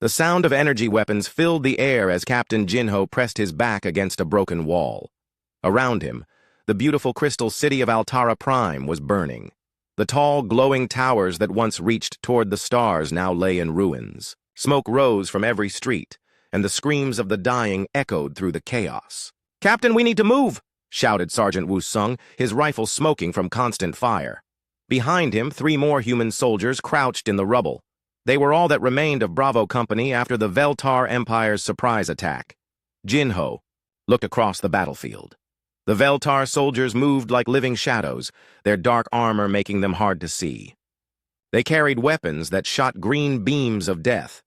The sound of energy weapons filled the air as Captain Jinho pressed his back against a broken wall. Around him, the beautiful crystal city of Altara Prime was burning. The tall, glowing towers that once reached toward the stars now lay in ruins. Smoke rose from every street, and the screams of the dying echoed through the chaos. "Captain, we need to move!" shouted Sergeant Wu Sung, his rifle smoking from constant fire. Behind him, 3 more human soldiers crouched in the rubble. They were all that remained of Bravo Company after the Veltar Empire's surprise attack. Jinho looked across the battlefield. The Veltar soldiers moved like living shadows, their dark armor making them hard to see. They carried weapons that shot green beams of death.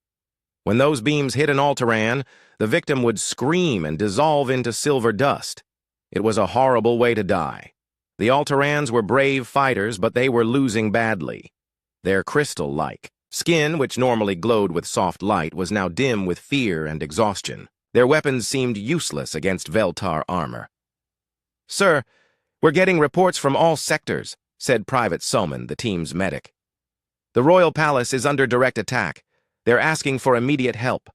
When those beams hit an Alteran, the victim would scream and dissolve into silver dust. It was a horrible way to die. The Alterans were brave fighters, but they were losing badly. Their crystal-like skin, which normally glowed with soft light, was now dim with fear and exhaustion. Their weapons seemed useless against Veltar armor. "Sir, we're getting reports from all sectors," said Private Soman, the team's medic. "The Royal Palace is under direct attack. They're asking for immediate help."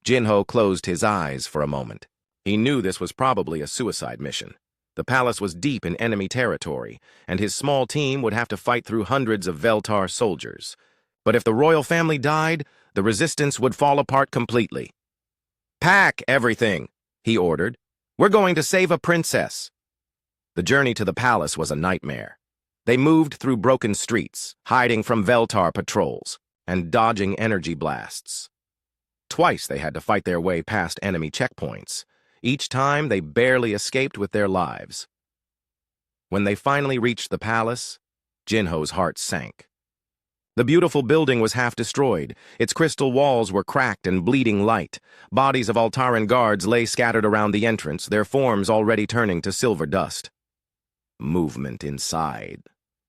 Jinho closed his eyes for a moment. He knew this was probably a suicide mission. The palace was deep in enemy territory, and his small team would have to fight through hundreds of Veltar soldiers. But if the royal family died, the resistance would fall apart completely. "Pack everything," he ordered. "We're going to save a princess." The journey to the palace was a nightmare. They moved through broken streets, hiding from Veltar patrols, and dodging energy blasts. Twice they had to fight their way past enemy checkpoints. Each time they barely escaped with their lives. When they finally reached the palace, Jinho's heart sank. The beautiful building was half destroyed. Its crystal walls were cracked and bleeding light. Bodies of Altaran guards lay scattered around the entrance, their forms already turning to silver dust. "Movement inside,"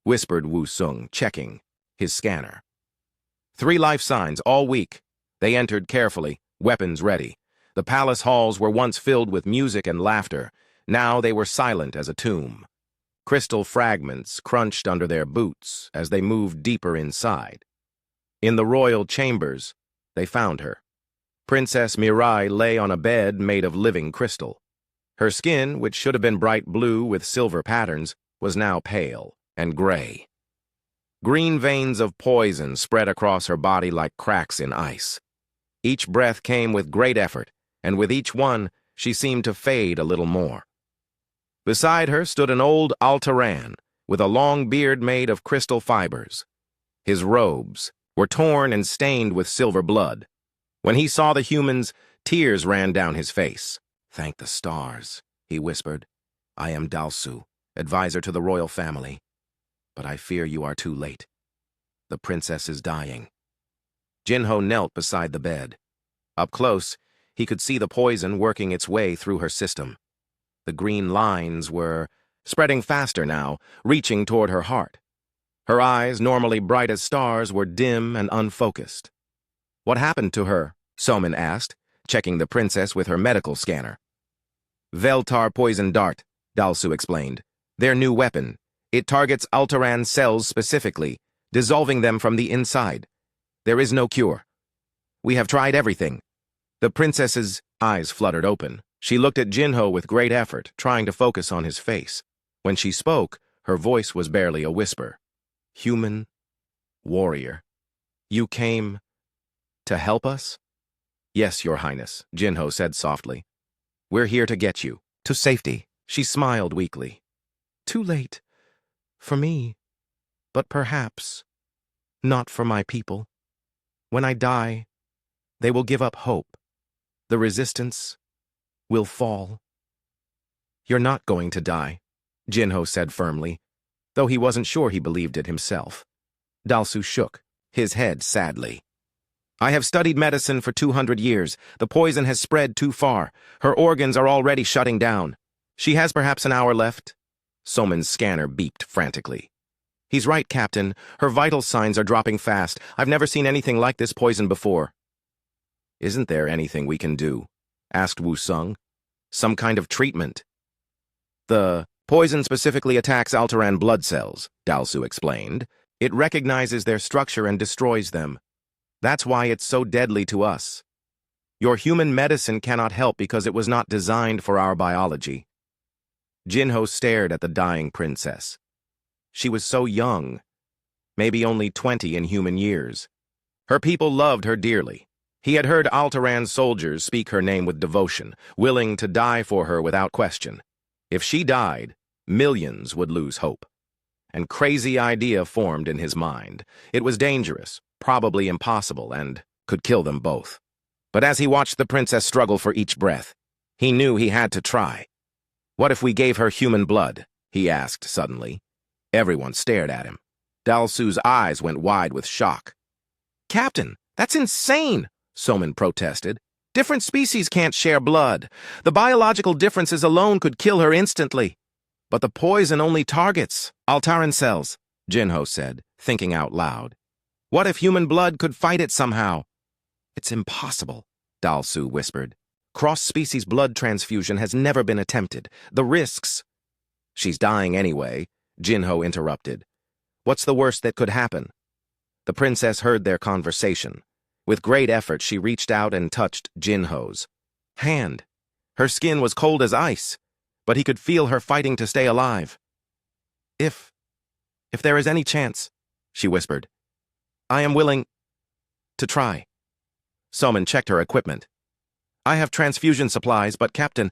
whispered Wu Sung, checking his scanner. 3 life signs, all weak. They entered carefully, weapons ready. The palace halls were once filled with music and laughter. Now they were silent as a tomb. Crystal fragments crunched under their boots as they moved deeper inside. In the royal chambers, they found her. Princess Mirai lay on a bed made of living crystal. Her skin, which should have been bright blue with silver patterns, was now pale and gray. Green veins of poison spread across her body like cracks in ice. Each breath came with great effort, and with each one, she seemed to fade a little more. Beside her stood an old Altaran, with a long beard made of crystal fibers. His robes were torn and stained with silver blood. When he saw the humans, tears ran down his face. "Thank the stars," he whispered. "I am Dalsu, advisor to the royal family. But I fear you are too late. The princess is dying." Jinho knelt beside the bed. Up close, he could see the poison working its way through her system. The green lines were spreading faster now, reaching toward her heart. Her eyes, normally bright as stars, were dim and unfocused. "What happened to her?" Soman asked, checking the princess with her medical scanner. "Veltar poison dart," Dalsu explained. "Their new weapon. It targets Altaran cells specifically, dissolving them from the inside. There is no cure. We have tried everything." The princess's eyes fluttered open. She looked at Jinho with great effort, trying to focus on his face. When she spoke, her voice was barely a whisper. "Human warrior, you came to help us?" "Yes, Your Highness," Jinho said softly. "We're here to get you to safety." She smiled weakly. "Too late for me, but perhaps not for my people. When I die, they will give up hope. The resistance will fall." "You're not going to die," Jinho said firmly, though he wasn't sure he believed it himself. Dalsu shook, his head sadly. "I have studied medicine for 200 years. The poison has spread too far. Her organs are already shutting down. She has perhaps an hour left." Soman's scanner beeped frantically. "He's right, Captain. Her vital signs are dropping fast. I've never seen anything like this poison before." "Isn't there anything we can do?" asked Wu Sung. "Some kind of treatment?" "The poison specifically attacks Altaran blood cells," Dalsu explained. "It recognizes their structure and destroys them. That's why it's so deadly to us. Your human medicine cannot help because it was not designed for our biology." Jinho stared at the dying princess. She was so young, maybe only 20 in human years. Her people loved her dearly. He had heard Altaran's soldiers speak her name with devotion, willing to die for her without question. If she died, millions would lose hope. An crazy idea formed in his mind. It was dangerous, probably impossible, and could kill them both. But as he watched the princess struggle for each breath, he knew he had to try. "What if we gave her human blood?" he asked suddenly. Everyone stared at him. Dalsu's eyes went wide with shock. "Captain, that's insane!" Soman protested. "Different species can't share blood. The biological differences alone could kill her instantly." "But the poison only targets Altaran cells," Jinho said, thinking out loud. "What if human blood could fight it somehow?" "It's impossible," Dalsu whispered. "Cross-species blood transfusion has never been attempted. The risks—" "She's dying anyway," Jinho interrupted. "What's the worst that could happen?" The princess heard their conversation. With great effort, she reached out and touched Jinho's hand. Her skin was cold as ice, but he could feel her fighting to stay alive. If there is any chance," she whispered, "I am willing to try." Soman checked her equipment. "I have transfusion supplies, but Captain,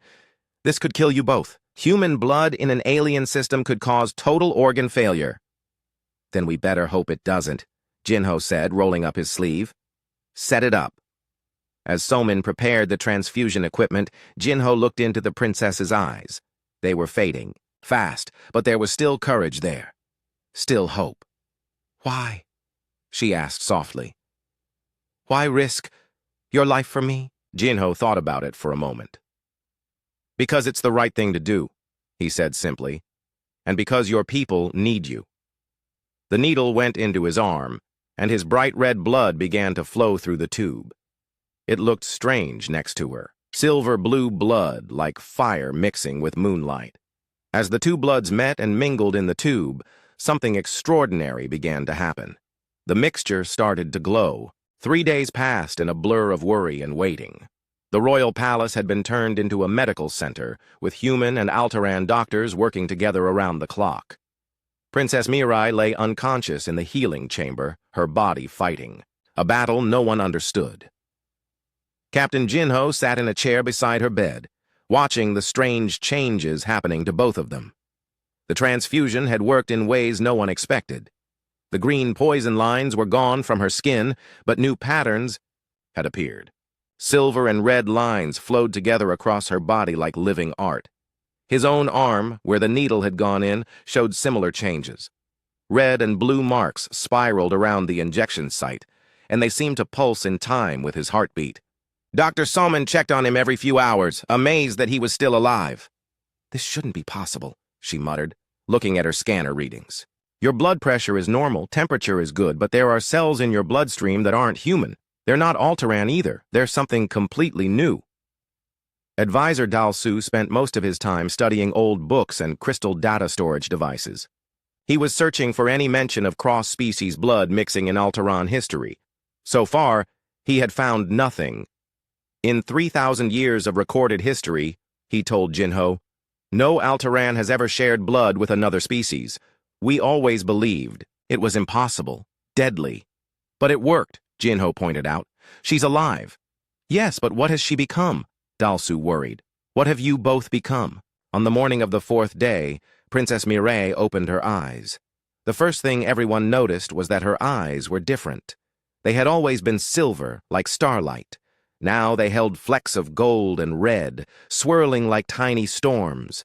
this could kill you both. Human blood in an alien system could cause total organ failure." "Then we better hope it doesn't," Jinho said, rolling up his sleeve. "Set it up." As Soman prepared the transfusion equipment, Jinho looked into the princess's eyes. They were fading, fast, but there was still courage there. Still hope. "Why?" she asked softly. "Why risk your life for me?" Jinho thought about it for a moment. "Because it's the right thing to do," he said simply, "and because your people need you." The needle went into his arm, and his bright red blood began to flow through the tube. It looked strange next to her, silver-blue blood like fire mixing with moonlight. As the two bloods met and mingled in the tube, something extraordinary began to happen. The mixture started to glow. 3 days passed in a blur of worry and waiting. The royal palace had been turned into a medical center, with human and Altaran doctors working together around the clock. Princess Mirai lay unconscious in the healing chamber, her body fighting. A battle no one understood. Captain Jinho sat in a chair beside her bed, watching the strange changes happening to both of them. The transfusion had worked in ways no one expected. The green poison lines were gone from her skin, but new patterns had appeared. Silver and red lines flowed together across her body like living art. His own arm, where the needle had gone in, showed similar changes. Red and blue marks spiraled around the injection site, and they seemed to pulse in time with his heartbeat. Dr. Soman checked on him every few hours, amazed that he was still alive. "This shouldn't be possible," she muttered, looking at her scanner readings. "Your blood pressure is normal, temperature is good, but there are cells in your bloodstream that aren't human. They're not Altaran either. They're something completely new." Advisor Dalsu spent most of his time studying old books and crystal data storage devices. He was searching for any mention of cross-species blood mixing in Altaran history. So far, he had found nothing. "In 3,000 years of recorded history," he told Jinho, "no Altaran has ever shared blood with another species. We always believed it was impossible, deadly. But it worked," Jinho pointed out. "She's alive." "Yes, but what has she become?" Dalsu worried. "What have you both become?" On the morning of the 4th day, Princess Mirai opened her eyes. The first thing everyone noticed was that her eyes were different. They had always been silver, like starlight. Now they held flecks of gold and red, swirling like tiny storms.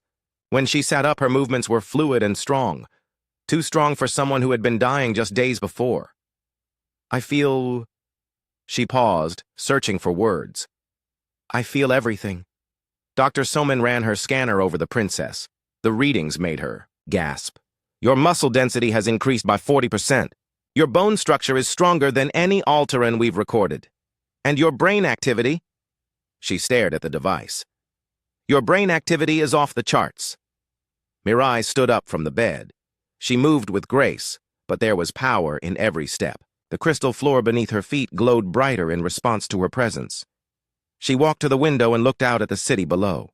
When she sat up, her movements were fluid and strong. Too strong for someone who had been dying just days before. "I feel—" She paused, searching for words. "I feel everything." Dr. Soman ran her scanner over the princess. The readings made her gasp. "Your muscle density has increased by 40%. Your bone structure is stronger than any Altaran we've recorded. And your brain activity—" She stared at the device. "Your brain activity is off the charts." Mirai stood up from the bed. She moved with grace, but there was power in every step. The crystal floor beneath her feet glowed brighter in response to her presence. She walked to the window and looked out at the city below.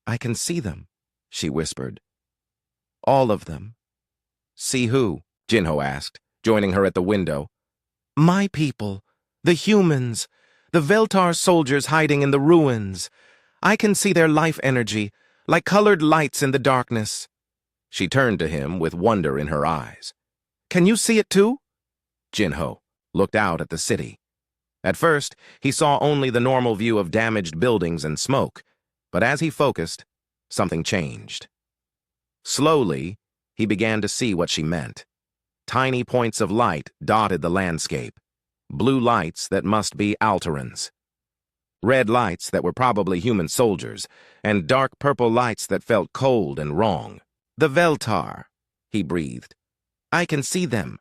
"I can see them," she whispered. "All of them." "See who?" Jinho asked, joining her at the window. "My people, the humans, the Veltar soldiers hiding in the ruins. I can see their life energy, like colored lights in the darkness." She turned to him with wonder in her eyes. "Can you see it too?" Jinho looked out at the city. At first, he saw only the normal view of damaged buildings and smoke, but as he focused, something changed. Slowly, he began to see what she meant. Tiny points of light dotted the landscape, blue lights that must be Alterans, red lights that were probably human soldiers, and dark purple lights that felt cold and wrong. "The Veltar," he breathed. "I can see them."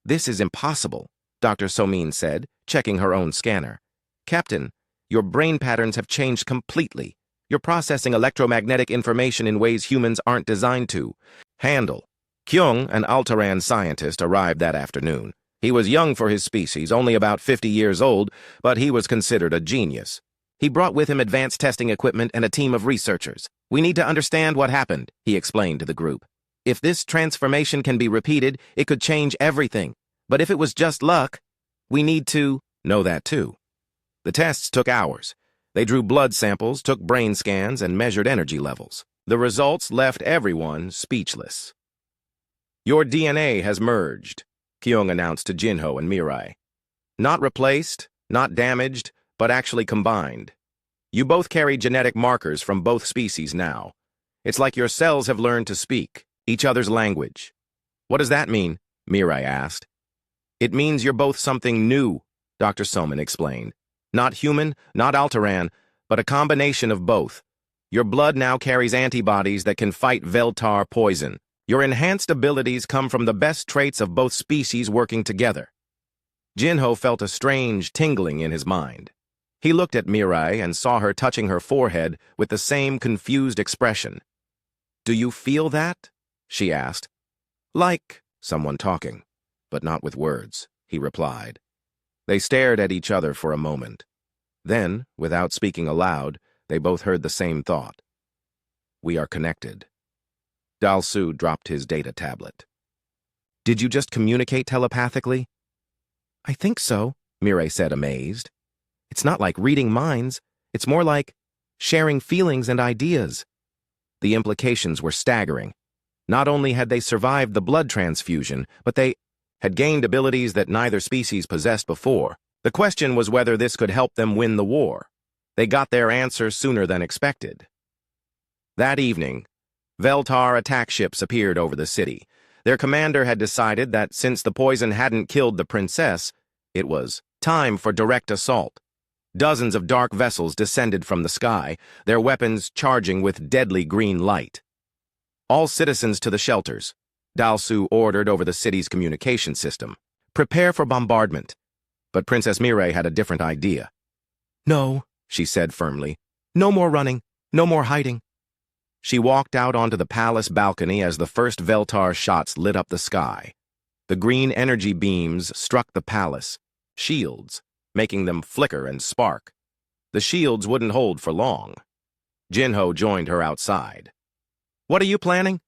"This is impossible," Dr. Somin said, checking her own scanner. "Captain, your brain patterns have changed completely. You're processing electromagnetic information in ways humans aren't designed to handle." Kyung, an Alteran scientist, arrived that afternoon. He was young for his species, only about 50 years old, but he was considered a genius. He brought with him advanced testing equipment and a team of researchers. "We need to understand what happened," he explained to the group. "If this transformation can be repeated, it could change everything. But if it was just luck, we need to know that too." The tests took hours. They drew blood samples, took brain scans, and measured energy levels. The results left everyone speechless. "Your DNA has merged," Kyung announced to Jinho and Mirai. "Not replaced, not damaged, but actually combined. You both carry genetic markers from both species now. It's like your cells have learned to speak each other's language." "What does that mean?" Mirai asked. "It means you're both something new," Dr. Somin explained. "Not human, not Alteran, but a combination of both. Your blood now carries antibodies that can fight Veltar poison. Your enhanced abilities come from the best traits of both species working together." Jinho felt a strange tingling in his mind. He looked at Mirai and saw her touching her forehead with the same confused expression. "Do you feel that?" she asked. "Like someone talking, but not with words," he replied. They stared at each other for a moment. Then, without speaking aloud, they both heard the same thought. "We are connected." Dalsu dropped his data tablet. "Did you just communicate telepathically?" "I think so," Mirai said, amazed. "It's not like reading minds. It's more like sharing feelings and ideas." The implications were staggering. Not only had they survived the blood transfusion, but they had gained abilities that neither species possessed before. The question was whether this could help them win the war. They got their answer sooner than expected. That evening, Veltar attack ships appeared over the city. Their commander had decided that since the poison hadn't killed the princess, it was time for direct assault. Dozens of dark vessels descended from the sky, their weapons charging with deadly green light. "All citizens to the shelters," Dalsu ordered over the city's communication system. "Prepare for bombardment." But Princess Mirai had a different idea. "No," she said firmly. "No more running, no more hiding." She walked out onto the palace balcony as the first Veltar shots lit up the sky. The green energy beams struck the palace, shields, making them flicker and spark. The shields wouldn't hold for long. Jinho joined her outside. "What are you planning?"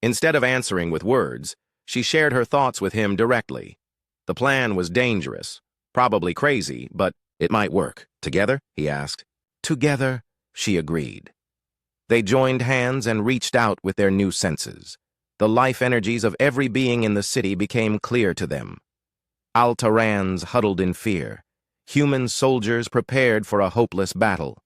Instead of answering with words, she shared her thoughts with him directly. The plan was dangerous, probably crazy, but it might work. "Together?" he asked. "Together," she agreed. They joined hands and reached out with their new senses. The life energies of every being in the city became clear to them. Alterans huddled in fear, human soldiers prepared for a hopeless battle.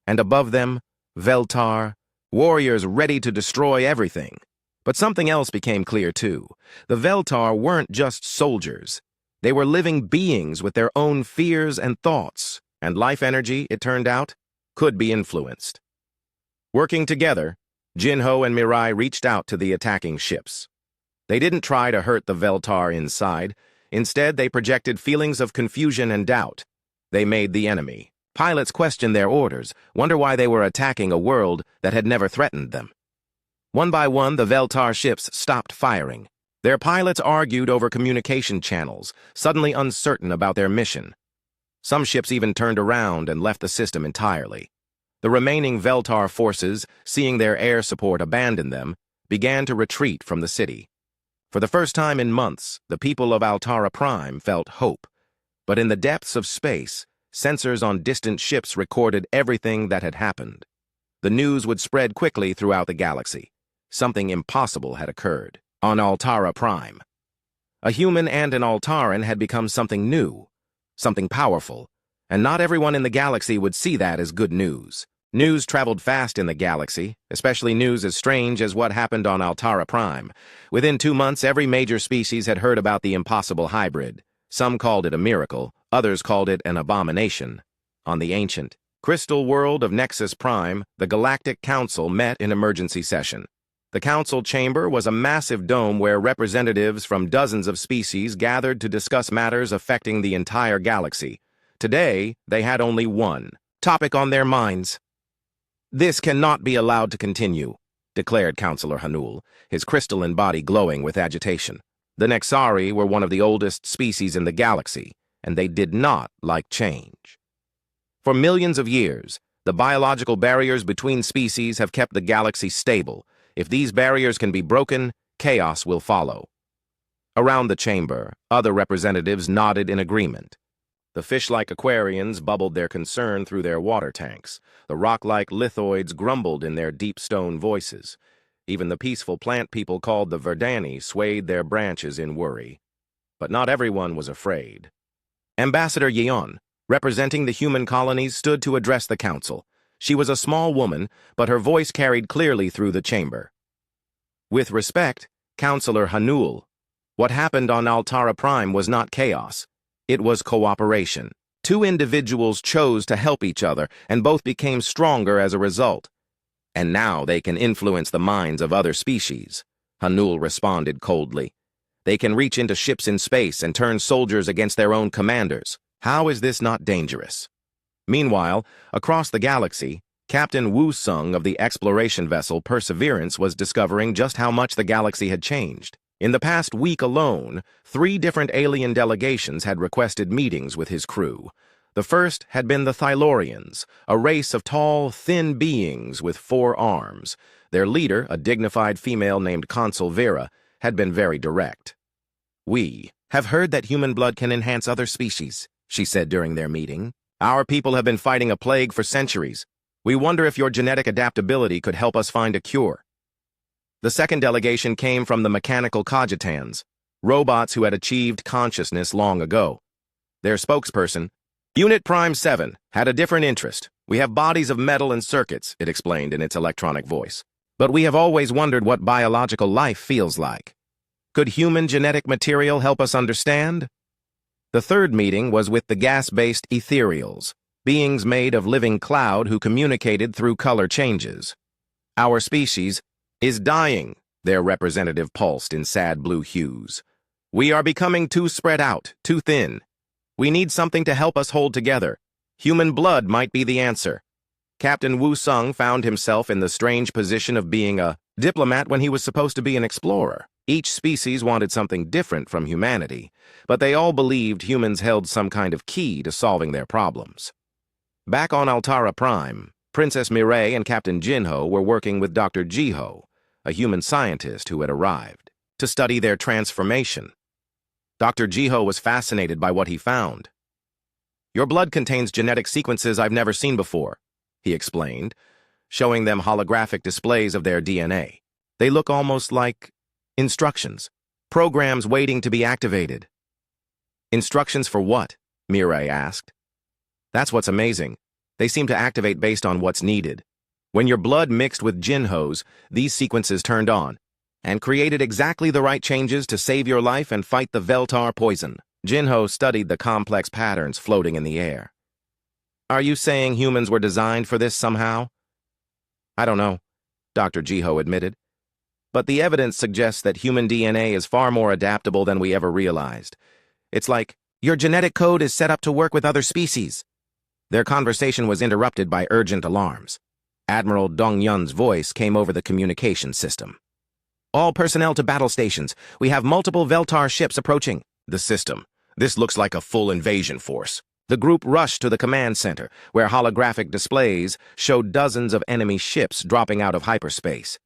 And above them, Veltar, warriors ready to destroy everything. But something else became clear too. The Veltar weren't just soldiers. They were living beings with their own fears and thoughts, and life energy, it turned out, could be influenced. Working together, Jinho and Mirai reached out to the attacking ships. They didn't try to hurt the Veltar inside. Instead, they projected feelings of confusion and doubt. They made the enemy. Pilots questioned their orders, wonder why they were attacking a world that had never threatened them. One by one, the Veltar ships stopped firing. Their pilots argued over communication channels, suddenly uncertain about their mission. Some ships even turned around and left the system entirely. The remaining Veltar forces, seeing their air support abandon them, began to retreat from the city. For the first time in months, the people of Altara Prime felt hope. But in the depths of space, sensors on distant ships recorded everything that had happened. The news would spread quickly throughout the galaxy. Something impossible had occurred on Altara Prime. A human and an Altaran had become something new, something powerful, and not everyone in the galaxy would see that as good news. News traveled fast in the galaxy, especially news as strange as what happened on Altara Prime. Within 2 months, every major species had heard about the impossible hybrid. Some called it a miracle, others called it an abomination. On the ancient, crystal world of Nexus Prime, the Galactic Council met in emergency session. The council chamber was a massive dome where representatives from dozens of species gathered to discuss matters affecting the entire galaxy. Today, they had only one topic on their minds. "This cannot be allowed to continue," declared Councillor Hanul, his crystalline body glowing with agitation. The Nexari were one of the oldest species in the galaxy, and they did not like change. For millions of years, the biological barriers between species have kept the galaxy stable. If these barriers can be broken, chaos will follow. Around the chamber, other representatives nodded in agreement. The fish-like aquarians bubbled their concern through their water tanks. The rock-like lithoids grumbled in their deep stone voices. Even the peaceful plant people called the Verdani swayed their branches in worry. But not everyone was afraid. Ambassador Yeon, representing the human colonies, stood to address the council. She was a small woman, but her voice carried clearly through the chamber. "With respect, Councillor Hanul, what happened on Altara Prime was not chaos. It was cooperation. 2 individuals chose to help each other, and both became stronger as a result. And now they can influence the minds of other species," Hanul responded coldly. "They can reach into ships in space and turn soldiers against their own commanders. How is this not dangerous?" Meanwhile, across the galaxy, Captain Wu Sung of the exploration vessel Perseverance was discovering just how much the galaxy had changed. In the past week alone, 3 different alien delegations had requested meetings with his crew. The first had been the Thylorians, a race of tall, thin beings with 4 arms. Their leader, a dignified female named Consul Vera, had been very direct. "We have heard that human blood can enhance other species," she said during their meeting. "Our people have been fighting a plague for centuries. We wonder if your genetic adaptability could help us find a cure." The second delegation came from the mechanical Cogitans, robots who had achieved consciousness long ago. Their spokesperson, "Unit Prime 7, had a different interest. We have bodies of metal and circuits," it explained in its electronic voice. "But we have always wondered what biological life feels like. Could human genetic material help us understand?" The third meeting was with the gas-based ethereals, beings made of living cloud who communicated through color changes. "Our species is dying," their representative pulsed in sad blue hues. "We are becoming too spread out, too thin. We need something to help us hold together. Human blood might be the answer." Captain Wu Sung found himself in the strange position of being a diplomat when he was supposed to be an explorer. Each species wanted something different from humanity, but they all believed humans held some kind of key to solving their problems. Back on Altara Prime, Princess Mireille and Captain Jinho were working with Dr. Jiho, a human scientist who had arrived, to study their transformation. Dr. Jiho was fascinated by what he found. "Your blood contains genetic sequences I've never seen before," he explained, showing them holographic displays of their DNA. "They look almost like instructions, programs waiting to be activated." "Instructions for what?" Mireille asked. "That's what's amazing. They seem to activate based on what's needed. When your blood mixed with Jinho's, these sequences turned on and created exactly the right changes to save your life and fight the Veltar poison." Jinho studied the complex patterns floating in the air. "Are you saying humans were designed for this somehow?" "I don't know," Dr. Jiho admitted. "But the evidence suggests that human DNA is far more adaptable than we ever realized. It's like, your genetic code is set up to work with other species." Their conversation was interrupted by urgent alarms. Admiral Dong Yun's voice came over the communication system. All personnel to battle stations. We have multiple Veltar ships approaching. The system. This looks like a full invasion force. The group rushed to the command center, where holographic displays showed dozens of enemy ships dropping out of hyperspace.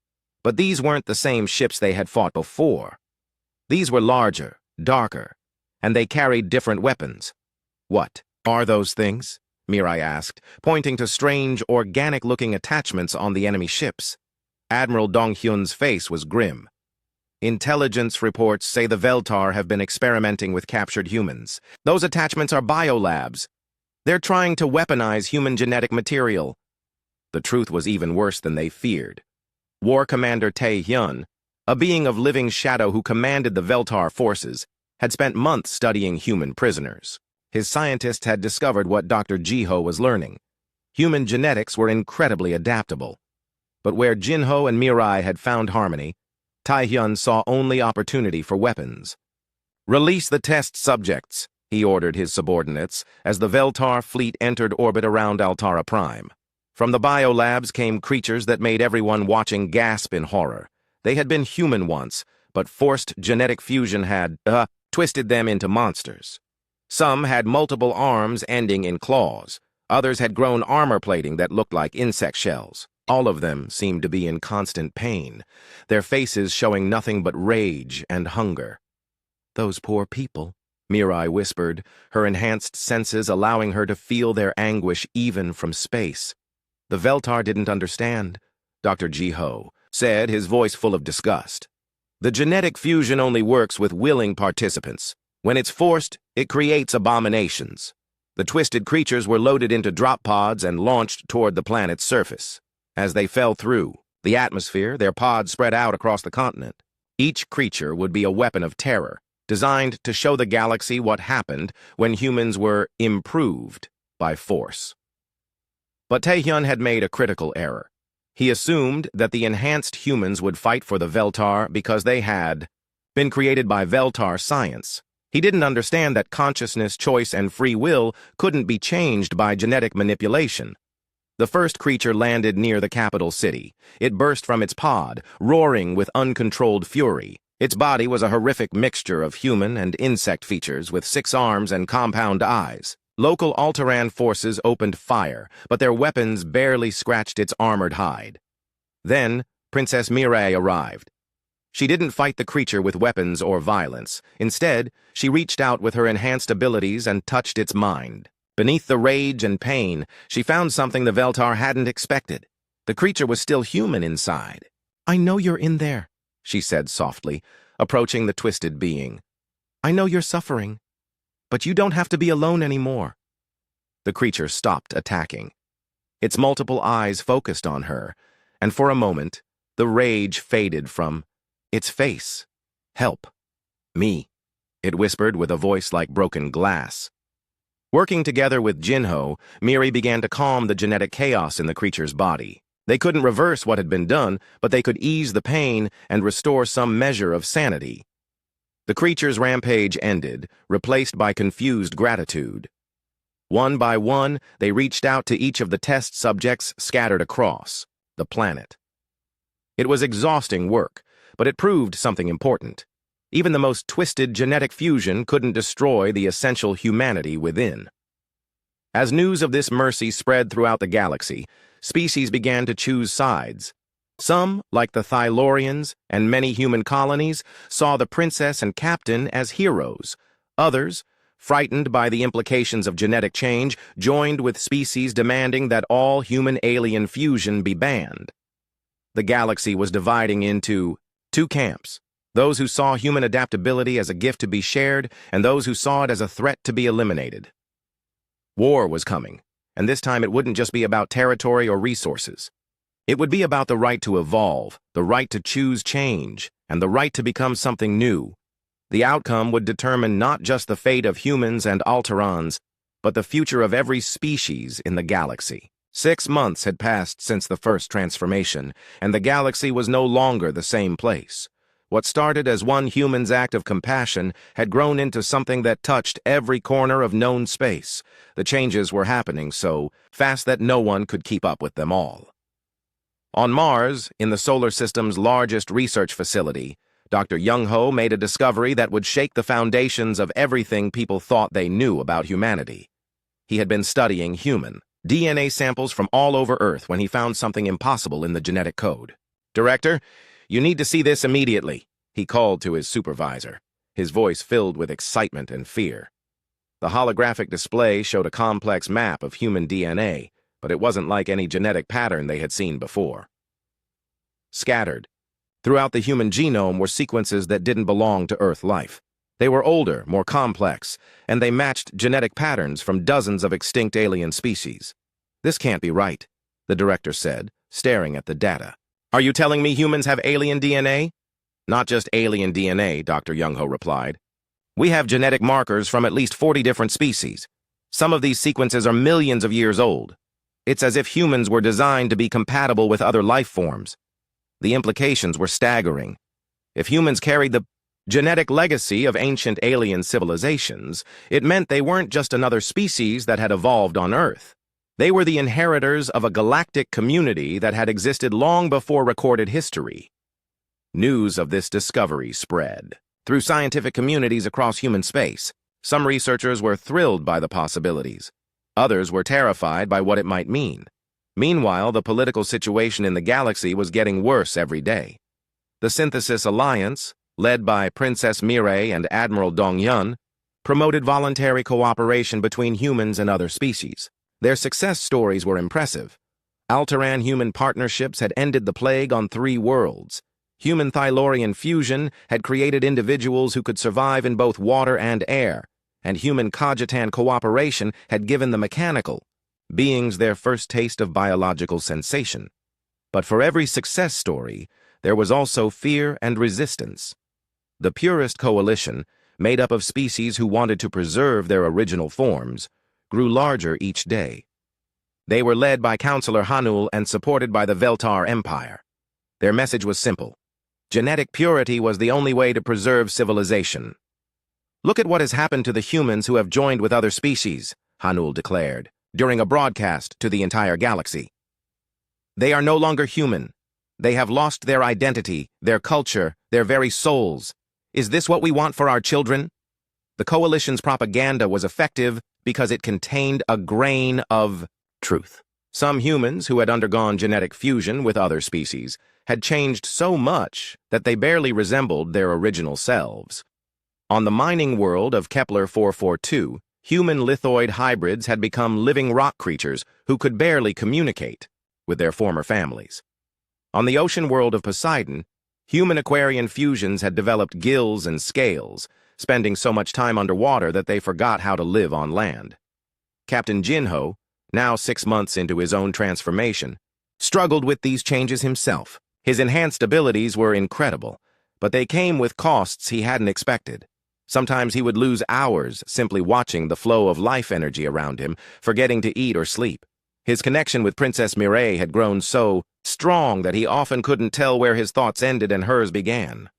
But these weren't the same ships they had fought before. These were larger, darker, and they carried different weapons. What are those things? Mirai asked, pointing to strange, organic-looking attachments on the enemy ships. Admiral Donghyun's face was grim. Intelligence reports say the Veltar have been experimenting with captured humans. Those attachments are biolabs. They're trying to weaponize human genetic material. The truth was even worse than they feared. War Commander Tae-hyun, a being of living shadow who commanded the Veltar forces, had spent months studying human prisoners. His scientists had discovered what Dr. Jiho was learning. Human genetics were incredibly adaptable. But where Jinho and Mirai had found harmony, Tae-hyun saw only opportunity for weapons. "Release the test subjects," he ordered his subordinates as the Veltar fleet entered orbit around Altara Prime. From the biolabs came creatures that made everyone watching gasp in horror. They had been human once, but forced genetic fusion had, twisted them into monsters. Some had multiple arms ending in claws. Others had grown armor plating that looked like insect shells. All of them seemed to be in constant pain, their faces showing nothing but rage and hunger. "Those poor people," Mirai whispered, her enhanced senses allowing her to feel their anguish even from space. "The Veltar didn't understand," Dr. Jiho said, his voice full of disgust. "The genetic fusion only works with willing participants. When it's forced, it creates abominations." The twisted creatures were loaded into drop pods and launched toward the planet's surface. As they fell through the atmosphere, their pods spread out across the continent. Each creature would be a weapon of terror, designed to show the galaxy what happened when humans were improved by force. But Tae-hyun had made a critical error. He assumed that the enhanced humans would fight for the Veltar because they had been created by Veltar science. He didn't understand that consciousness, choice, and free will couldn't be changed by genetic manipulation. The first creature landed near the capital city. It burst from its pod, roaring with uncontrolled fury. Its body was a horrific mixture of human and insect features with 6 arms and compound eyes. Local Alteran forces opened fire, but their weapons barely scratched its armored hide. Then, Princess Mirai arrived. She didn't fight the creature with weapons or violence. Instead, she reached out with her enhanced abilities and touched its mind. Beneath the rage and pain, she found something the Veltar hadn't expected. The creature was still human inside. "I know you're in there," she said softly, approaching the twisted being. "I know you're suffering, but you don't have to be alone anymore." The creature stopped attacking. Its multiple eyes focused on her, and for a moment, the rage faded from its face. "Help. Me," it whispered with a voice like broken glass. Working together with Jinho, Miri began to calm the genetic chaos in the creature's body. They couldn't reverse what had been done, but they could ease the pain and restore some measure of sanity. The creature's rampage ended, replaced by confused gratitude. One by one, they reached out to each of the test subjects scattered across the planet. It was exhausting work, but it proved something important. Even the most twisted genetic fusion couldn't destroy the essential humanity within. As news of this mercy spread throughout the galaxy, species began to choose sides. Some, like the Thylorians and many human colonies, saw the princess and captain as heroes. Others, frightened by the implications of genetic change, joined with species demanding that all human-alien fusion be banned. The galaxy was dividing into 2 camps. Those who saw human adaptability as a gift to be shared, and those who saw it as a threat to be eliminated. War was coming, and this time it wouldn't just be about territory or resources. It would be about the right to evolve, the right to choose change, and the right to become something new. The outcome would determine not just the fate of humans and Alterans, but the future of every species in the galaxy. 6 months had passed since the first transformation, and the galaxy was no longer the same place. What started as one human's act of compassion had grown into something that touched every corner of known space. The changes were happening so fast that no one could keep up with them all. On Mars, in the solar system's largest research facility, Dr. Young-ho made a discovery that would shake the foundations of everything people thought they knew about humanity. He had been studying human DNA samples from all over Earth when he found something impossible in the genetic code. "Director, you need to see this immediately," he called to his supervisor, his voice filled with excitement and fear. The holographic display showed a complex map of human DNA, but it wasn't like any genetic pattern they had seen before. Scattered throughout the human genome were sequences that didn't belong to Earth life. They were older, more complex, and they matched genetic patterns from dozens of extinct alien species. "This can't be right," the director said, staring at the data. "Are you telling me humans have alien DNA?" "Not just alien DNA," Dr. Young-ho replied. "We have genetic markers from at least 40 different species. Some of these sequences are millions of years old. It's as if humans were designed to be compatible with other life forms." The implications were staggering. If humans carried the genetic legacy of ancient alien civilizations, it meant they weren't just another species that had evolved on Earth. They were the inheritors of a galactic community that had existed long before recorded history. News of this discovery spread through scientific communities across human space. Some researchers were thrilled by the possibilities. Others were terrified by what it might mean. Meanwhile, the political situation in the galaxy was getting worse every day. The Synthesis Alliance, led by Princess Mireille and Admiral Dong-yun, promoted voluntary cooperation between humans and other species. Their success stories were impressive. Altaran-human partnerships had ended the plague on 3 worlds. Human-Thylorian fusion had created individuals who could survive in both water and air, and human-Cogitan cooperation had given the mechanical beings their first taste of biological sensation. But for every success story, there was also fear and resistance. The Purist Coalition, made up of species who wanted to preserve their original forms, grew larger each day. They were led by Counselor Hanul and supported by the Veltar Empire. Their message was simple. Genetic purity was the only way to preserve civilization. "Look at what has happened to the humans who have joined with other species," Hanul declared, during a broadcast to the entire galaxy. "They are no longer human. They have lost their identity, their culture, their very souls. Is this what we want for our children?" The coalition's propaganda was effective because it contained a grain of truth. Some humans who had undergone genetic fusion with other species had changed so much that they barely resembled their original selves. On the mining world of Kepler 442, human lithoid hybrids had become living rock creatures who could barely communicate with their former families. On the ocean world of Poseidon, human Aquarian fusions had developed gills and scales, spending so much time underwater that they forgot how to live on land. Captain Jinho, now 6 months into his own transformation, struggled with these changes himself. His enhanced abilities were incredible, but they came with costs he hadn't expected. Sometimes he would lose hours simply watching the flow of life energy around him, forgetting to eat or sleep. His connection with Princess Mireille had grown so strong that he often couldn't tell where his thoughts ended and hers began.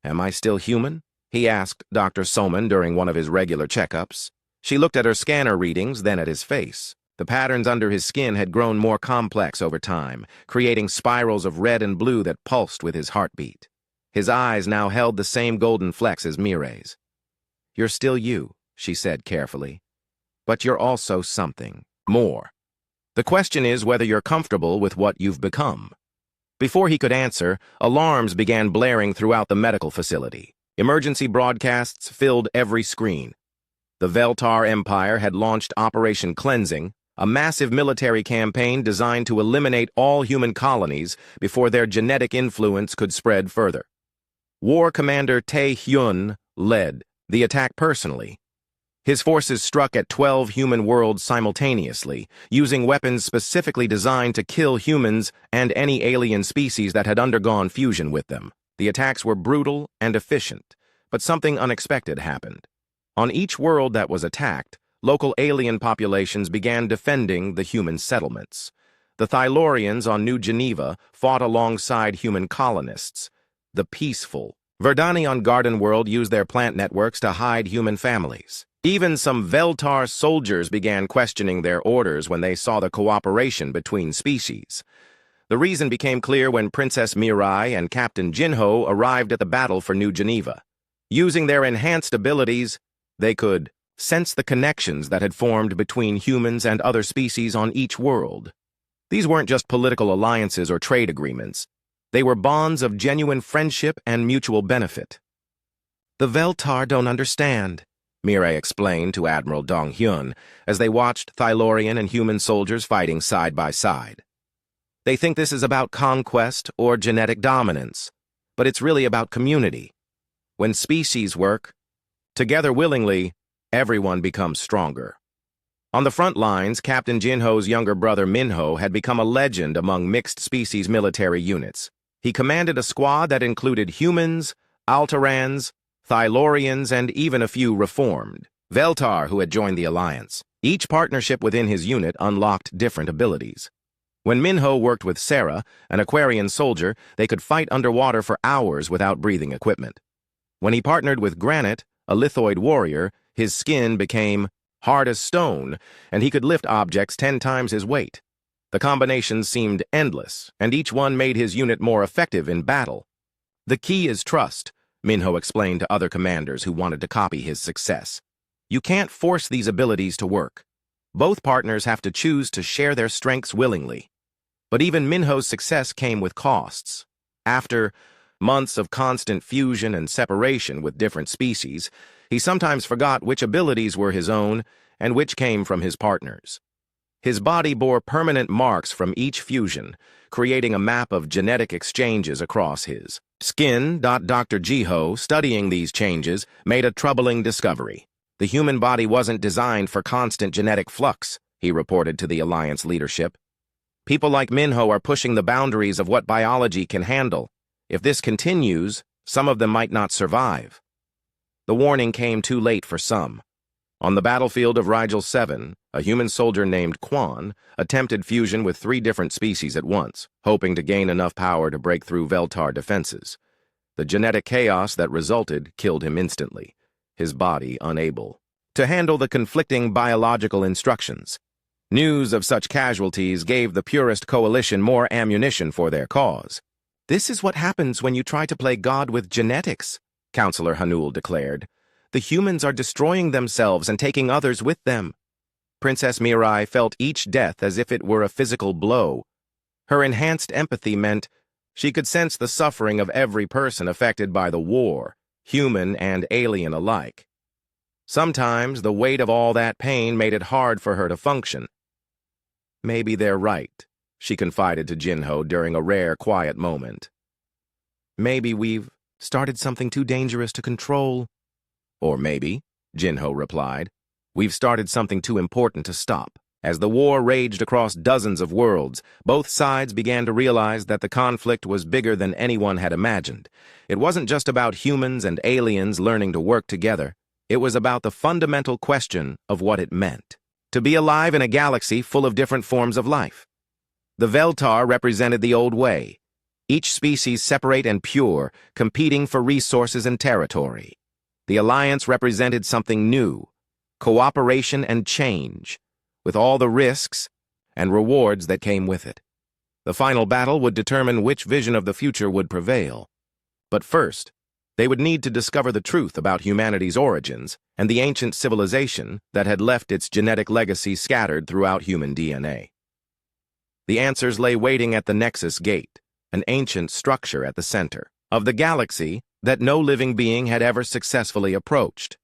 "Am I still human?" he asked Dr. Soman during one of his regular checkups. She looked at her scanner readings, then at his face. The patterns under his skin had grown more complex over time, creating spirals of red and blue that pulsed with his heartbeat. His eyes now held the same golden flecks as Mireille's. "You're still you," she said carefully. "But you're also something more. The question is whether you're comfortable with what you've become." Before he could answer, alarms began blaring throughout the medical facility. Emergency broadcasts filled every screen. The Veltar Empire had launched Operation Cleansing, a massive military campaign designed to eliminate all human colonies before their genetic influence could spread further. War Commander Tae-hyun led the attack personally. His forces struck at 12 human worlds simultaneously, using weapons specifically designed to kill humans and any alien species that had undergone fusion with them. The attacks were brutal and efficient, but something unexpected happened. On each world that was attacked, local alien populations began defending the human settlements. The Thylorians on New Geneva fought alongside human colonists. The peaceful Verdani on Garden World used their plant networks to hide human families. Even some Veltar soldiers began questioning their orders when they saw the cooperation between species. The reason became clear when Princess Mirai and Captain Jinho arrived at the battle for New Geneva. Using their enhanced abilities, they could sense the connections that had formed between humans and other species on each world. These weren't just political alliances or trade agreements. They were bonds of genuine friendship and mutual benefit. "The Veltar don't understand," Mirai explained to Admiral Dong Hyun as they watched Thylorian and human soldiers fighting side by side. "They think this is about conquest or genetic dominance, but it's really about community. When species work together willingly, everyone becomes stronger." On the front lines, Captain Jinho's younger brother Minho had become a legend among mixed-species military units. He commanded a squad that included humans, Alterans, Thylorians, and even a few reformed Veltar who had joined the alliance. Each partnership within his unit unlocked different abilities. When Minho worked with Sarah, an Aquarian soldier, they could fight underwater for hours without breathing equipment. When he partnered with Granite, a lithoid warrior, his skin became hard as stone, and he could lift objects 10 times his weight. The combinations seemed endless, and each one made his unit more effective in battle. "The key is trust," Minho explained to other commanders who wanted to copy his success. "You can't force these abilities to work. Both partners have to choose to share their strengths willingly." But even Minho's success came with costs. After months of constant fusion and separation with different species, he sometimes forgot which abilities were his own and which came from his partners. His body bore permanent marks from each fusion, creating a map of genetic exchanges across his skin. Dr. Jiho, studying these changes, made a troubling discovery. The human body wasn't designed for constant genetic flux, he reported to the Alliance leadership. "People like Minho are pushing the boundaries of what biology can handle. If this continues, some of them might not survive." The warning came too late for some. On the battlefield of Rigel 7, a human soldier named Quan attempted fusion with 3 different species at once, hoping to gain enough power to break through Veltar defenses. The genetic chaos that resulted killed him instantly, his body unable to handle the conflicting biological instructions. News of such casualties gave the Purist Coalition more ammunition for their cause. "This is what happens when you try to play God with genetics," Counselor Hanul declared. "The humans are destroying themselves and taking others with them." Princess Mirai felt each death as if it were a physical blow. Her enhanced empathy meant she could sense the suffering of every person affected by the war, human and alien alike. Sometimes the weight of all that pain made it hard for her to function. "Maybe they're right," she confided to Jinho during a rare, quiet moment. "Maybe we've started something too dangerous to control." "Or maybe," Jinho replied, "we've started something too important to stop." As the war raged across dozens of worlds, both sides began to realize that the conflict was bigger than anyone had imagined. It wasn't just about humans and aliens learning to work together. It was about the fundamental question of what it meant to be alive in a galaxy full of different forms of life. The Veltar represented the old way, each species separate and pure, competing for resources and territory. The Alliance represented something new, cooperation and change, with all the risks and rewards that came with it. The final battle would determine which vision of the future would prevail. But first, they would need to discover the truth about humanity's origins and the ancient civilization that had left its genetic legacy scattered throughout human DNA. The answers lay waiting at the Nexus Gate, an ancient structure at the center of the galaxy that no living being had ever successfully approached.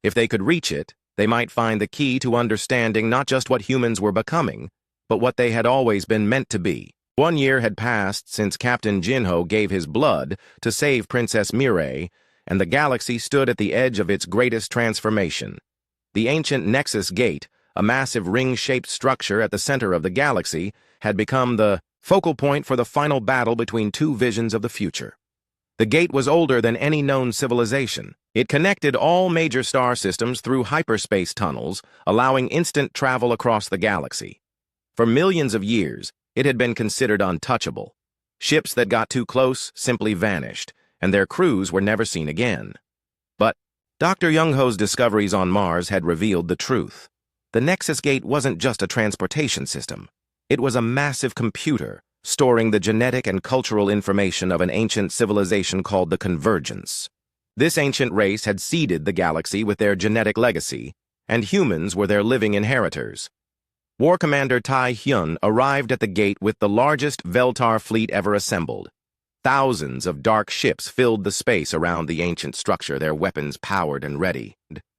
If they could reach it, they might find the key to understanding not just what humans were becoming, but what they had always been meant to be. 1 year had passed since Captain Jinho gave his blood to save Princess Mirai, and the galaxy stood at the edge of its greatest transformation. The ancient Nexus Gate, a massive ring-shaped structure at the center of the galaxy, had become the focal point for the final battle between 2 visions of the future. The gate was older than any known civilization. It connected all major star systems through hyperspace tunnels, allowing instant travel across the galaxy. For millions of years, it had been considered untouchable. Ships that got too close simply vanished, and their crews were never seen again. But Dr. Youngho's discoveries on Mars had revealed the truth. The Nexus Gate wasn't just a transportation system. It was a massive computer, storing the genetic and cultural information of an ancient civilization called the Convergence. This ancient race had seeded the galaxy with their genetic legacy, and humans were their living inheritors. War Commander Tai Hyun arrived at the gate with the largest Veltar fleet ever assembled. Thousands of dark ships filled the space around the ancient structure, their weapons powered and ready.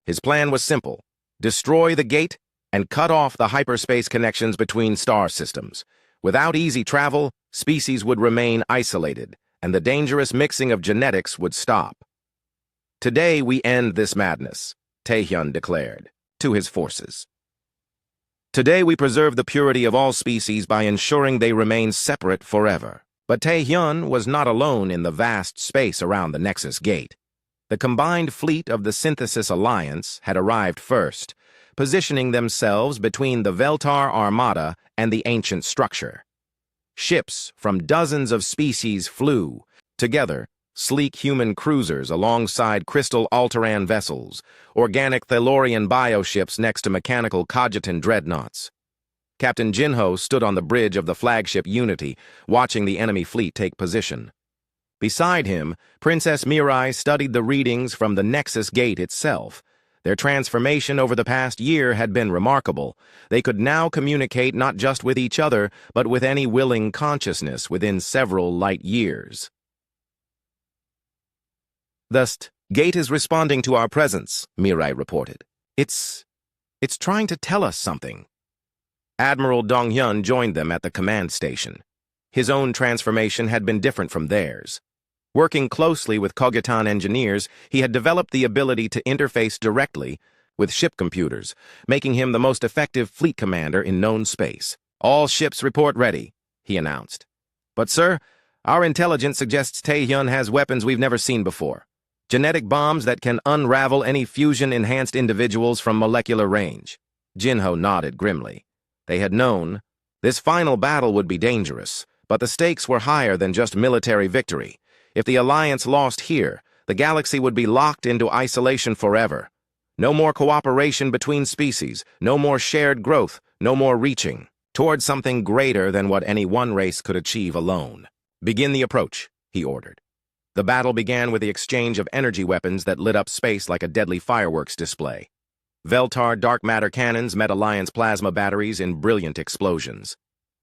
His plan was simple: destroy the gate and cut off the hyperspace connections between star systems. Without easy travel, species would remain isolated, and the dangerous mixing of genetics would stop. "Today we end this madness," Taehyun declared to his forces. "Today we preserve the purity of all species by ensuring they remain separate forever." But Taehyun was not alone in the vast space around the Nexus Gate. The combined fleet of the Synthesis Alliance had arrived first, positioning themselves between the Veltar Armada and the ancient structure. Ships from dozens of species flew together, sleek human cruisers alongside crystal Alteran vessels, organic Thalorian bioships next to mechanical Cogitan dreadnoughts. Captain Jinho stood on the bridge of the flagship Unity, watching the enemy fleet take position. Beside him, Princess Mirai studied the readings from the Nexus Gate itself. Their transformation over the past year had been remarkable. They could now communicate not just with each other, but with any willing consciousness within several light years. "The gate is responding to our presence," Mirai reported. It's trying to tell us something." Admiral Donghyun joined them at the command station. His own transformation had been different from theirs. Working closely with Cogitan engineers, he had developed the ability to interface directly with ship computers, making him the most effective fleet commander in known space. "All ships report ready," he announced. "But sir, our intelligence suggests Taehyun has weapons we've never seen before. Genetic bombs that can unravel any fusion-enhanced individuals from molecular range." Jinho nodded grimly. They had known this final battle would be dangerous, but the stakes were higher than just military victory. If the Alliance lost here, the galaxy would be locked into isolation forever. No more cooperation between species, no more shared growth, no more reaching towards something greater than what any one race could achieve alone. "Begin the approach," he ordered. The battle began with the exchange of energy weapons that lit up space like a deadly fireworks display. Veltar dark matter cannons met Alliance plasma batteries in brilliant explosions.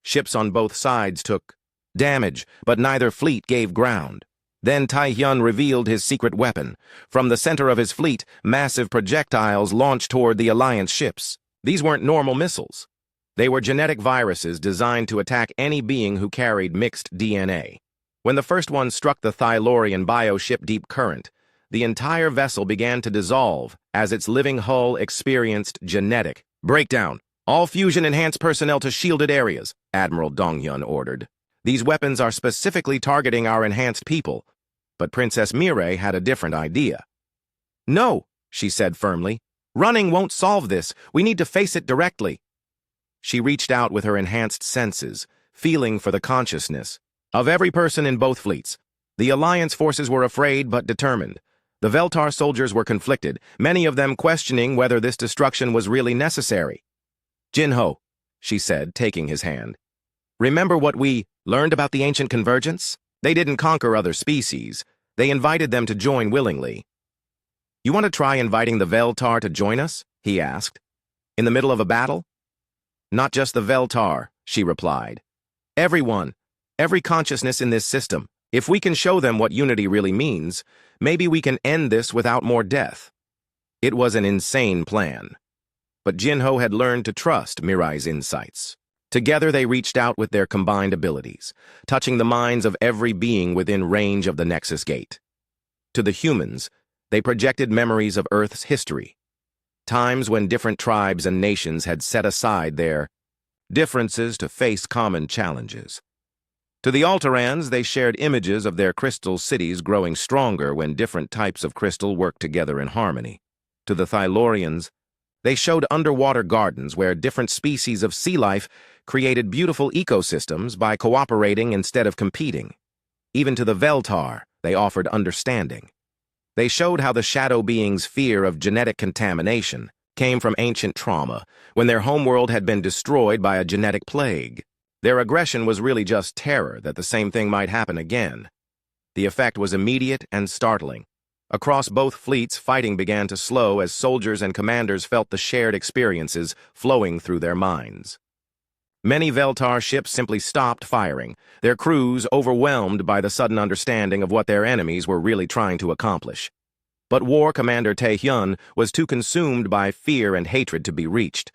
Ships on both sides took damage, but neither fleet gave ground. Then Taehyun revealed his secret weapon. From the center of his fleet, massive projectiles launched toward the Alliance ships. These weren't normal missiles. They were genetic viruses designed to attack any being who carried mixed DNA. When the first one struck the Thalorian bioship Deep Current, the entire vessel began to dissolve as its living hull experienced genetic breakdown. "All fusion-enhanced personnel to shielded areas," Admiral Donghyun ordered. "These weapons are specifically targeting our enhanced people." But Princess Mirai had a different idea. "No," she said firmly. "Running won't solve this. We need to face it directly." She reached out with her enhanced senses, feeling for the consciousness of every person in both fleets. The Alliance forces were afraid but determined. The Veltar soldiers were conflicted, many of them questioning whether this destruction was really necessary. "Jinho," she said, taking his hand. "Remember what we learned about the ancient convergence? They didn't conquer other species. They invited them to join willingly." "You want to try inviting the Veltar to join us?" he asked. "In the middle of a battle?" "Not just the Veltar," she replied. "Everyone, every consciousness in this system. If we can show them what unity really means, maybe we can end this without more death." It was an insane plan. But Jinho had learned to trust Mirai's insights. Together they reached out with their combined abilities, touching the minds of every being within range of the Nexus Gate. To the humans, they projected memories of Earth's history, times when different tribes and nations had set aside their differences to face common challenges. To the Alterans, they shared images of their crystal cities growing stronger when different types of crystal worked together in harmony. To the Thalorians, they showed underwater gardens where different species of sea life created beautiful ecosystems by cooperating instead of competing. Even to the Veltar, they offered understanding. They showed how the shadow beings' fear of genetic contamination came from ancient trauma, when their homeworld had been destroyed by a genetic plague. Their aggression was really just terror that the same thing might happen again. The effect was immediate and startling. Across both fleets, fighting began to slow as soldiers and commanders felt the shared experiences flowing through their minds. Many Veltar ships simply stopped firing, their crews overwhelmed by the sudden understanding of what their enemies were really trying to accomplish. But War Commander Tae-hyun was too consumed by fear and hatred to be reached.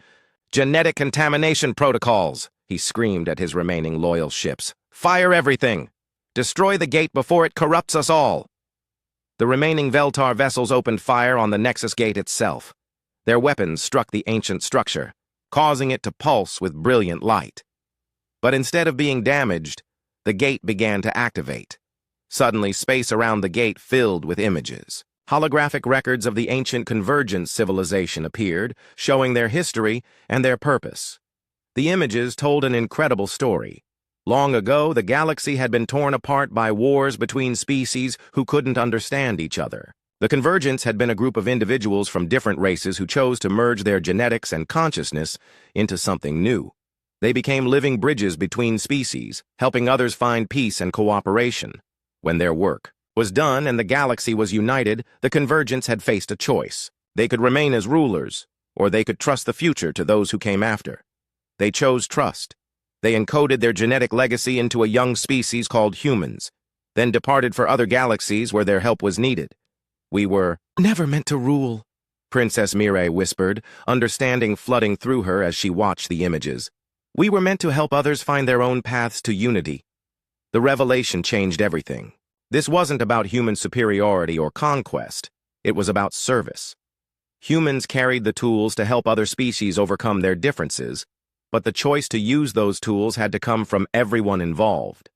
"Genetic contamination protocols!" he screamed at his remaining loyal ships. "Fire everything! Destroy the gate before it corrupts us all!" The remaining Veltar vessels opened fire on the Nexus Gate itself. Their weapons struck the ancient structure, causing it to pulse with brilliant light. But instead of being damaged, the gate began to activate. Suddenly, space around the gate filled with images. Holographic records of the ancient Convergence civilization appeared, showing their history and their purpose. The images told an incredible story. Long ago, the galaxy had been torn apart by wars between species who couldn't understand each other. The Convergence had been a group of individuals from different races who chose to merge their genetics and consciousness into something new. They became living bridges between species, helping others find peace and cooperation. When their work was done and the galaxy was united, the Convergence had faced a choice. They could remain as rulers, or they could trust the future to those who came after. They chose trust. They encoded their genetic legacy into a young species called humans, then departed for other galaxies where their help was needed. "We were never meant to rule," Princess Mireille whispered, understanding flooding through her as she watched the images. "We were meant to help others find their own paths to unity." The revelation changed everything. This wasn't about human superiority or conquest. It was about service. Humans carried the tools to help other species overcome their differences, but the choice to use those tools had to come from everyone involved.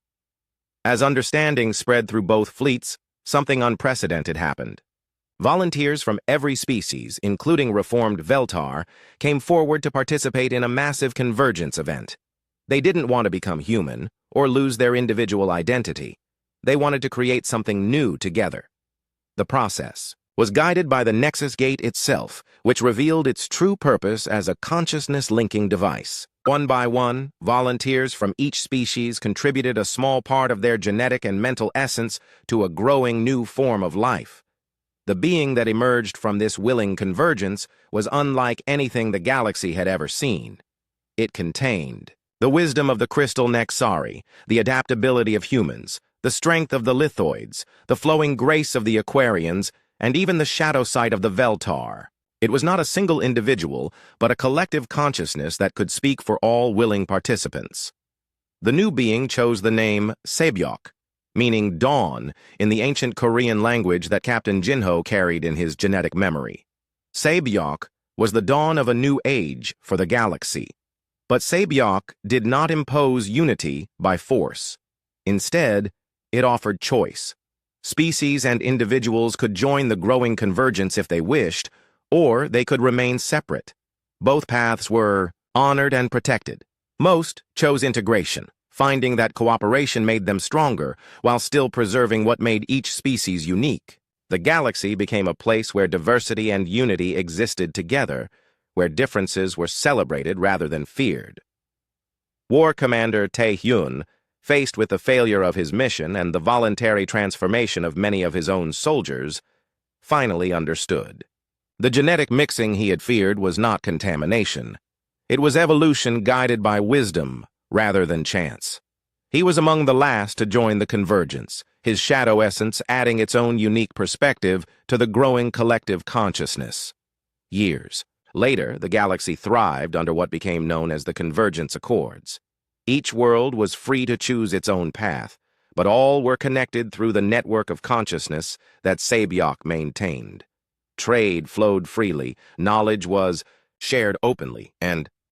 As understanding spread through both fleets, something unprecedented happened. Volunteers from every species, including reformed Veltar, came forward to participate in a massive convergence event. They didn't want to become human or lose their individual identity. They wanted to create something new together. The process was guided by the Nexus Gate itself, which revealed its true purpose as a consciousness-linking device. One by one, volunteers from each species contributed a small part of their genetic and mental essence to a growing new form of life. The being that emerged from this willing convergence was unlike anything the galaxy had ever seen. It contained the wisdom of the crystal Nexari, the adaptability of humans, the strength of the lithoids, the flowing grace of the Aquarians, and even the shadow side of the Veltar. It was not a single individual, but a collective consciousness that could speak for all willing participants. The new being chose the name Saebyok, meaning dawn, in the ancient Korean language that Captain Jinho carried in his genetic memory. Saebyok was the dawn of a new age for the galaxy. But Saebyok did not impose unity by force. Instead, it offered choice. Species and individuals could join the growing convergence if they wished, or they could remain separate. Both paths were honored and protected. Most chose integration, finding that cooperation made them stronger while still preserving what made each species unique. The galaxy became a place where diversity and unity existed together, where differences were celebrated rather than feared. War Commander Tae-hyun, faced with the failure of his mission and the voluntary transformation of many of his own soldiers, finally understood. The genetic mixing he had feared was not contamination. It was evolution guided by wisdom rather than chance. He was among the last to join the convergence, his shadow essence adding its own unique perspective to the growing collective consciousness. Years later, the galaxy thrived under what became known as the Convergence Accords. Each world was free to choose its own path, but all were connected through the network of consciousness that Saebyok maintained. Trade flowed freely, knowledge was shared openly, and